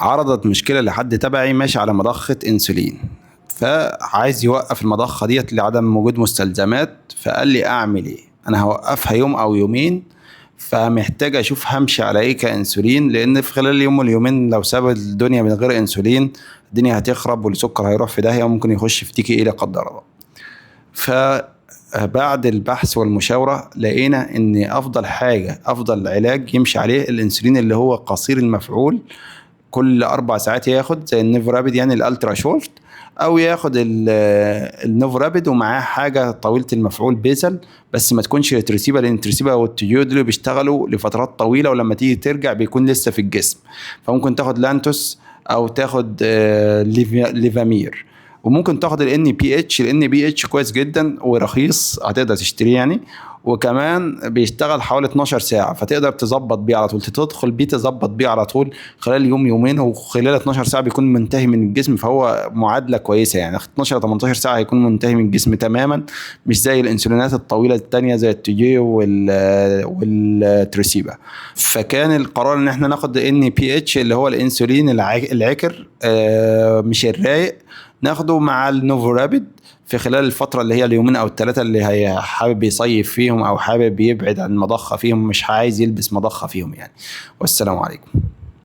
عرضت مشكلة لحد تبعي ماشي على مضخة انسولين، فعايز يوقف المضخة ديت لعدم وجود مستلزمات. فقال لي اعمل ايه؟ انا هوقفها يوم او يومين، فمحتاج اشوف همشي على ايه كانسولين، لان في خلال يوم واليومين لو ساب الدنيا من غير انسولين الدنيا هتخرب والسكر هيروح في داهية وممكن يخش في تيكي ايه لا قدر الله. فبعد البحث والمشاورة لقينا ان افضل حاجة، افضل علاج يمشي عليه الانسولين اللي هو قصير المفعول. كل 4 ساعات ياخد زي النيفورابيد يعني الالترا شورت، او ياخد النوفورابيد ومعاه حاجه طويله المفعول بيزل، بس ما تكونش تريسيبا، لان التريسيبا والتيود اللي بيشتغلوا لفترات طويله ولما تيجي ترجع بيكون لسه في الجسم. فممكن تاخد لانتوس او تاخد ليفامير. وممكن تاخد الان بي اتش، الان بي اتش كويس جدا ورخيص هتقدر تشتريه يعني، وكمان بيشتغل حوالي 12 ساعة، فتقدر تظبط بيه على طول، تدخل بيه تظبط بيه على طول خلال يوم يومين، وخلال 12 ساعة بيكون منتهي من الجسم. فهو معادلة كويسة يعني، 12 18 ساعة هيكون منتهي من الجسم تماما، مش زي الانسولينات الطويلة التانية زي التيجيو والتريسيبا. فكان القرار ان احنا ناخد ان بي اتش اللي هو الانسولين العكر، مش الرايق، ناخده مع النوفورابيد في خلال الفترة اللي هي اليومين أو الثلاثة اللي هي حابب يصيف فيهم أو حابب يبعد عن المضخة فيهم، مش عايز يلبس مضخة فيهم يعني. والسلام عليكم.